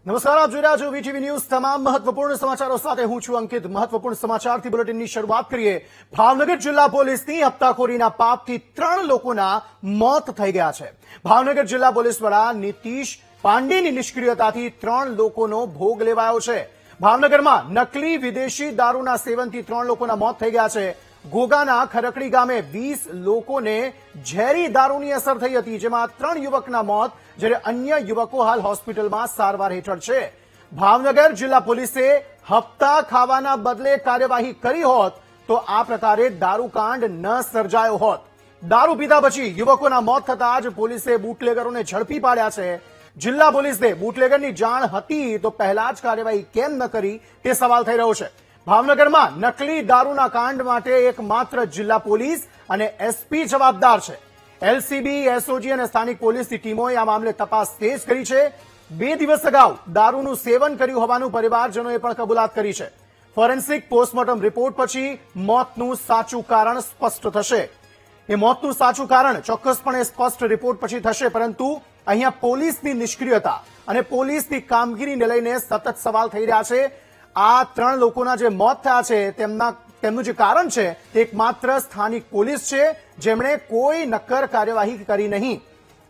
નમસ્કાર, આપ જોઈ રહ્યા છો વીટીવી ન્યૂઝ। તમામ મહત્વપૂર્ણ સમાચારો સાથે હું છું અંકિત। મહત્વપૂર્ણ સમાચારથી બુલેટિનની શરૂઆત કરીએ। ભાવનગર જિલ્લા પોલીસની હપ્તાખોરીના પાપથી 3 લોકોના મોત થઈ ગયા છે। ભાવનગર જિલ્લા પોલીસ વડા નીતિશ પાંડેની નિષ્ક્રિયતાથી 3 લોકોનો ભોગ લેવાયો છે। ભાવનગરમાં નકલી વિદેશી દારૂના સેવનથી 3 લોકોના મોત થઈ ગયા છે। ઘોઘાના ખરકડી ગામે 20 લોકોને ઝેરી દારૂની અસર થઈ હતી, જેમાં 3 યુવકના મોત, જ્યારે અન્ય યુવકો હાલ હોસ્પિટલમાં સારવાર હેઠળ છે। ભાવનગર જિલ્લા પોલીસે હપ્તા ખાવાના બદલે કાર્યવાહી કરી હોત તો આ પ્રકારે દારૂકાંડ ન સર્જાયો હોત। દારૂ પીધા પછી યુવકોના મોત થતા જ પોલીસે બુટલેગરોને ઝડપી પાડ્યા છે। જિલ્લા પોલીસને બુટલેગરની જાણ હતી તો પહેલા જ કાર્યવાહી કેમ ન કરી તે સવાલ થઈ રહ્યો છે। ભાવનગરમાં નકલી દારૂના કાંડ માટે એકમાત્ર જિલ્લા પોલીસ અને એસપી જવાબદાર છે। એલસીબી, એસઓજી અને સ્થાનિક પોલીસની ટીમોએ આ મામલે તપાસ તેજ કરી છે। 2 દિવસ અગાઉ દારૂનું સેવન કર્યું હોવાનું પરિવારજનોએ પણ કબૂલાત કરી છે। ફોરેન્સિક પોસ્ટમોર્ટમ રિપોર્ટ પછી મોતનું સાચું કારણ સ્પષ્ટ થશે। એ મોતનું સાચું કારણ ચોક્કસપણે સ્પષ્ટ રિપોર્ટ પછી થશે, પરંતુ અહીંયા પોલીસની નિષ્ક્રિયતા અને પોલીસની કામગીરીને લઈને સતત સવાલ થઈ રહ્યા છે। આ 3 લોકોના જે મોત થયા છે તેમનું જે કારણ છે તે એકમાત્ર સ્થાનિક પોલીસ છે, જેમણે કોઈ નક્કર કાર્યવાહી કરી નહીં।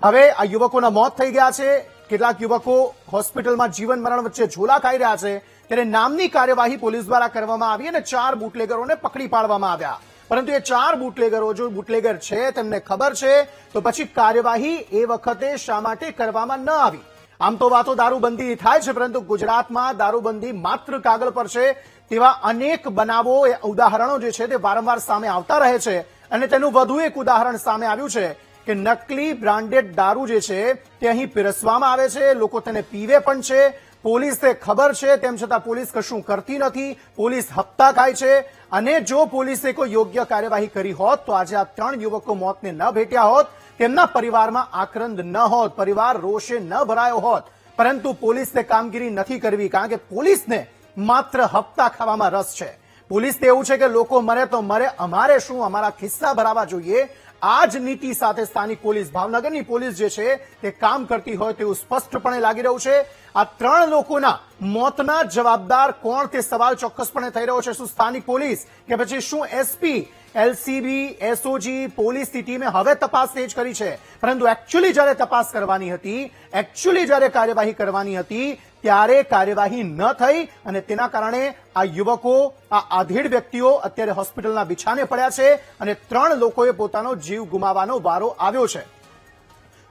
હવે આ યુવકોના મોત થઈ ગયા છે। કેટલાક યુવકો હોસ્પિટલમાં જીવન મરણ વચ્ચે ઝોલા ખાઈ રહ્યા છે, ત્યારે નામની કાર્યવાહી પોલીસ દ્વારા કરવામાં આવી અને 4 બુટલેગરોને પકડી પાડવામાં આવ્યા। પરંતુ એ 4 બુટલેગરો જો બુટલેગર છે તેમને ખબર છે તો પછી કાર્યવાહી એ વખતે શા માટે કરવામાં ન આવી? આમ તો વાતો દારૂબંધી થાય છે, પરંતુ ગુજરાતમાં દારૂબંધી માત્ર કાગળ પર છે તેવા અનેક બનાવો, ઉદાહરણો જે છે તે વારંવાર સામે આવતા રહે છે। અને તેનું વધુ એક ઉદાહરણ સામે આવ્યું છે કે નકલી બ્રાન્ડેડ દારૂ જે છે તે અહીં પીરસવામાં આવે છે, લોકો તેને પીવે પણ છે। પોલીસને ખબર છે તેમ છતાં પોલીસ કશું કરતી નથી, પોલીસ હપ્તા ખાય છે। અને જો પોલીસે કોઈ યોગ્ય કાર્યવાહી કરી હોત તો આજે આ 3 યુવકો મોતને ન ભેટ્યા હોત, તેમના પરિવારમાં આક્રંદ ન હોત, પરિવાર રોષે ન ભરાયો હોત। પરંતુ પોલીસને કામગીરી નથી કરવી, કારણ કે પોલીસને માત્ર હપ્તા ખાવામાં રસ છે। પોલીસને એવું છે કે લોકો મરે તો મરે, અમારે શું, અમારા ખિસ્સા ભરાવા જોઈએ। આ જ નીતિ સાથે સ્થાનિક પોલીસ, ભાવનગરની પોલીસ જે છે તે કામ કરતી હોય તેવું સ્પષ્ટપણે લાગી રહ્યું છે। આ 3 લોકોના મોતના જવાબદાર કોણ તે સવાલ ચોક્કસપણે થઈ રહ્યો છે। શું સ્થાનિક પોલીસ કે પછી શું એસપી, એલસીબી, એસઓજી, પોલીસની ટીમે હવે તપાસ તેજ કરી છે? પરંતુ એકચ્યુઅલી જ્યારે તપાસ કરવાની હતી, એકચ્યુઅલી જ્યારે કાર્યવાહી કરવાની હતી ત્યારે કાર્યવાહી ન થઈ અને તેના કારણે આ યુવકો, આ આધેડ વ્યક્તિઓ અત્યારે હોસ્પિટલના બિછાને પડ્યા છે અને 3 લોકોએ પોતાનો જીવ ગુમાવવાનો વારો આવ્યો છે।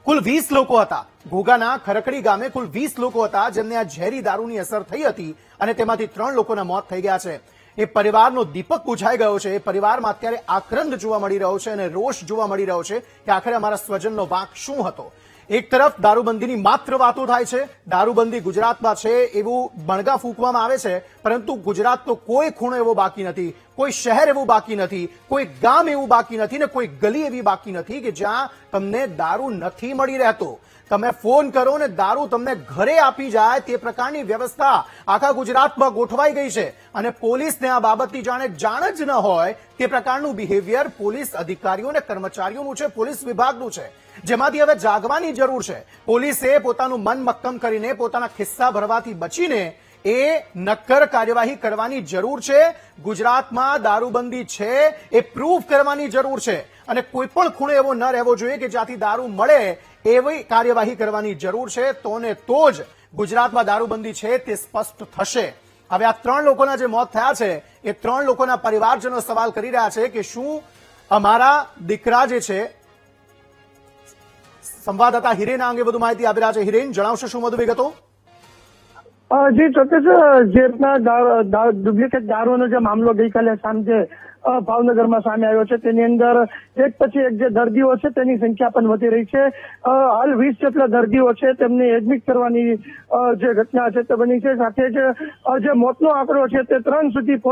કુલ 20 લોકો હતા। ઘોઘાના ખરકડી ગામે કુલ 20 લોકો હતા જેમને આ ઝેરી દારૂની અસર થઈ હતી અને તેમાંથી 3 લોકોના મોત થઈ ગયા છે। એ પરિવારનો દીપક બુઝાઈ ગયો છે। એ પરિવારમાં અત્યારે આક્રંદ જોવા મળી રહ્યો છે અને રોષ જોવા મળી રહ્યો છે કે આખરે અમારા સ્વજનનો વાંક શું હતો? એક તરફ દારૂબંધીની માત્ર વાતો થાય છે, દારૂબંધી ગુજરાતમાં છે એવું બણગા ફૂંકવામાં આવે છે, પરંતુ ગુજરાતનો કોઈ ખૂણો એવો બાકી નથી, કોઈ શહેર એવું બાકી નથી, કોઈ ગામ એવું બાકી નથી ને કોઈ ગલી એવી બાકી નથી કે જ્યાં તમને દારૂ નથી મળી રહેતો। તમે ફોન કરો ને દારૂ તમને ઘરે આપી જાય તે પ્રકારની વ્યવસ્થા આખા ગુજરાતમાં ગોઠવાઈ ગઈ છે અને પોલીસને આ બાબતની જાણ જ ન હોય તે પ્રકારનું બિહેવિયર પોલીસ અધિકારીઓ અને કર્મચારીઓનું છે, પોલીસ વિભાગનું છે, જેમાંથી હવે જાગવાની જરૂર છે। પોલીસે પોતાનું મન મક્કમ કરીને, પોતાના ખિસ્સા ભરવાથી બચીને એ નક્કર કાર્યવાહી કરવાની જરૂર છે। ગુજરાતમાં દારૂબંધી છે એ પ્રૂવ કરવાની જરૂર છે અને કોઈ પણ ખૂણો એવો ન રહેવો જોઈએ કે જ્યાંથી દારૂ મળે એવી કાર્યવાહી કરવાની જરૂર છે। તો ને તો જ ગુજરાતમાં દારૂબંધી છે તે સ્પષ્ટ થશે। હવે આ 3 લોકોના જે મોત થયા છે એ 3 લોકોના પરિવારજનો સવાલ કરી રહ્યા છે કે શું અમારા દીકરા જે છે, સંવાદદાતા હિરેન આ અંગે વધુ માહિતી આપી રહ્યા છે। હિરેન, જણાવશો શું વધુ વિગતો? જી ચોક્કસ। જે રીતના ડુપ્લિકેટ દારૂનો જે મામલો ગઈકાલે સાંજે ભાવનગરમાં સામે આવ્યો છે તેની અંદર એક પછી એક જે દર્દીઓ છે તેની સંખ્યા પણ વધી રહી છે। હાલ 20 જેટલા દર્દીઓ છે તેમને એડમિટ કરવાની જે ઘટના છે તે બની છે। સાથે જ જે મોતનો આંકડો છે તે 3 સુધી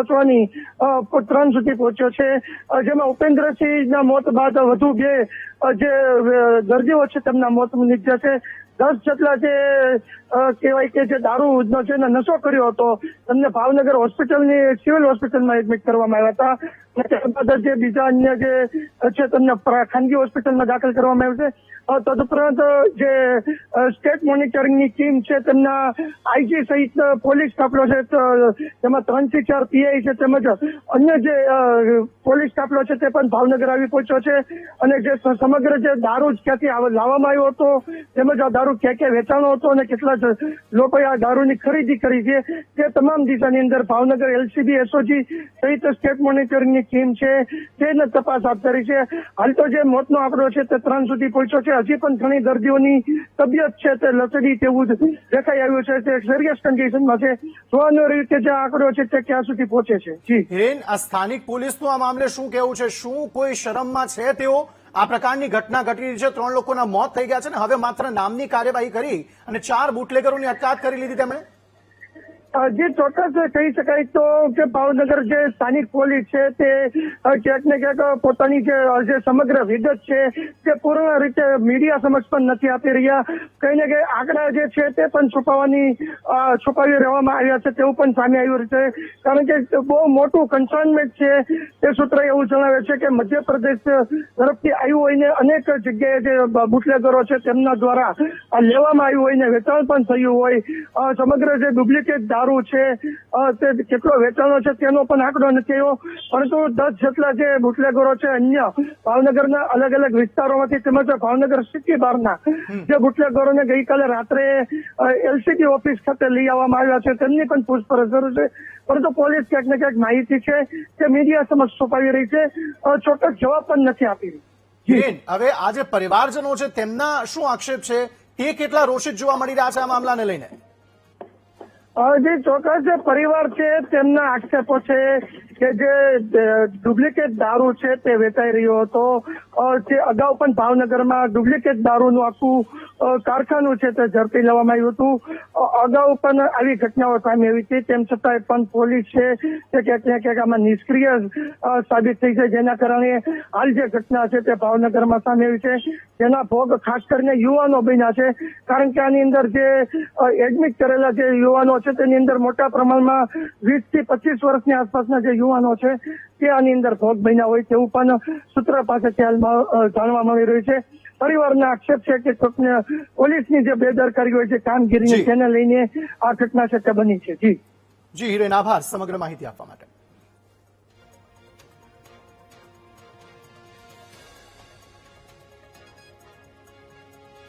પહોંચ્યો છે, જેમાં ઉપેન્દ્રસિંહના મોત બાદ વધુ 2 જે દર્દીઓ છે તેમના મોત નીપજ્યા છે। 10 જેટલા જે કહેવાય કે જે દારૂનો છે નશો કર્યો હતો તેમને ભાવનગર હોસ્પિટલની સિવિલ હોસ્પિટલમાં એડમિટ કરવામાં આવ્યા હતા। અને ત્યારબાદ જે બીજા અન્ય જે છે તેમને ખાનગી હોસ્પિટલમાં દાખલ કરવામાં આવ્યું છે. તદુપરાંત જે સ્ટેટ મોનિટરિંગની ટીમ છે તેમના આઈજી સહિત પોલીસ કાફલો છે, તેમાં 3 થી 4 પીઆઈ છે તેમજ અન્ય જે પોલીસ કાફલો છે તે પણ ભાવનગર આવી પહોંચ્યો છે. અને જે સમગ્ર જે દારૂ ક્યાંથી લાવવામાં આવ્યો હતો તેમજ આ દારૂ ક્યાં ક્યાં વેચાણો હતો અને કેટલા લોકોએ આ દારૂની ખરીદી કરી છે તે તમામ દિશાની અંદર ભાવનગર એલસીબી એસઓજી સહિત સ્ટેટ મોનિટરિંગની ટીમ છે તેને તપાસ હાથ ધરી છે. હાલ તો જે મોતનો આંકડો છે તે 3 સુધી પહોંચ્યો છે. હજી પણ ઘણી દર્દીઓની તબિયત છે તે લથડી તેવું જ દેખાઈ આવ્યું છે, તે સિરિયસ કન્ડિશનમાં છે. જોવાનું રહ્યું કે જે આંકડો છે તે ક્યાં સુધી પહોંચે છે. જી હિરેન, આ સ્થાનિક પોલીસનું આ મામલે શું કહેવું છે? શું કોઈ શરમમાં છે તેઓ? આ પ્રકારની ઘટના ઘટી રહી છે, 3 લોકોના મોત થઈ ગયા છે ને હવે માત્ર નામની કાર્યવાહી કરી અને 4 બુટલેગરોની અટકાયત કરી લીધી તેમણે. જે ચોક્કસ કહી શકાય તો કે ભાવનગર જે સ્થાનિક પોલીસ છે તે ક્યાંક ને ક્યાંક પોતાની જે સમગ્ર વિગત છે તે પૂર્ણ રીતે મીડિયા સમક્ષ પણ નથી આપી રહ્યા. કઈ ને કઈ આંકડા જે છે તે પણ છુપાવી રહેવામાં આવ્યા છે તેવું પણ સામે આવ્યું છે. કારણ કે બહુ મોટું કન્સાઇનમેન્ટ છે તે સૂત્ર એવું જણાવે છે કે મધ્યપ્રદેશ તરફથી આવ્યું હોય ને અનેક જગ્યાએ જે બુટલેગરો છે તેમના દ્વારા લેવામાં આવ્યું હોય ને વેચાણ પણ થયું હોય. સમગ્ર જે ડુપ્લિકેટ દારૂ છે તે કેટલો વેચાણો છે તેનો પણ આંકડો નથી આવ્યો, પરંતુ 10 જેટલા જે બુટલેગરો છે અન્ય ભાવનગરના અલગ અલગ વિસ્તારોમાંથી તેમજ ભાવનગર સિટી બહારના જે બુટલેગરોને ગઈકાલે રાત્રે એલસીબી ઓફિસ ખાતે લઈ આવવામાં આવ્યા છે તેમની પણ પૂછપરછ શરૂ છે. પરંતુ પોલીસ ક્યાંક ને ક્યાંક માહિતી છે તે મીડિયા સમક્ષ છુપાવી રહી છે, ચોક્કસ જવાબ પણ નથી આપી રહી. હિરેન, હવે આ જે પરિવારજનો છે તેમના શું આક્ષેપ છે? તે કેટલા રોષિત જોવા મળી રહ્યા છે આ મામલાને લઈને? જે ચોક્કસ જે પરિવાર છે તેમના આક્ષેપો છે કે જે ડુપ્લિકેટ દારૂ છે તે વેચાઈ રહ્યો હતો. જે અગાઉ પણ ભાવનગરમાં ડુપ્લિકેટ દારૂનું આખું કારખાનું છે તે ઝડપી લેવામાં આવ્યું હતું. અગાઉ પણ આવી ઘટનાઓ સામે આવી હતી, તેમ છતાંય પણ પોલીસ છે તે ક્યાંક ને ક્યાંક આમાં નિષ્ક્રિય સાબિત થઈ છે, જેના કારણે હાલ જે ઘટના છે તે ભાવનગરમાં સામે આવી છે, જેના ભોગ ખાસ કરીને યુવાનો બન્યા છે. કારણ કે આની અંદર જે એડમિટ કરેલા જે યુવાનો છે તેની અંદર મોટા પ્રમાણમાં 20 થી 25 વર્ષની આસપાસના જે યુવાનો છે તે આની અંદર ભોગ બન્યા હોય તેવું પણ સૂત્ર પાસેથી હાલમાં જાણવા મળી રહ્યું છે. પરિવારના આક્ષેપ છે કે પોલીસની જે બેદરકારી હોય છે કામગીરીને તેને લઈને આ ઘટના છે તે બની છે. જી હિરેન, આભાર સમગ્ર માહિતી આપવા માટે.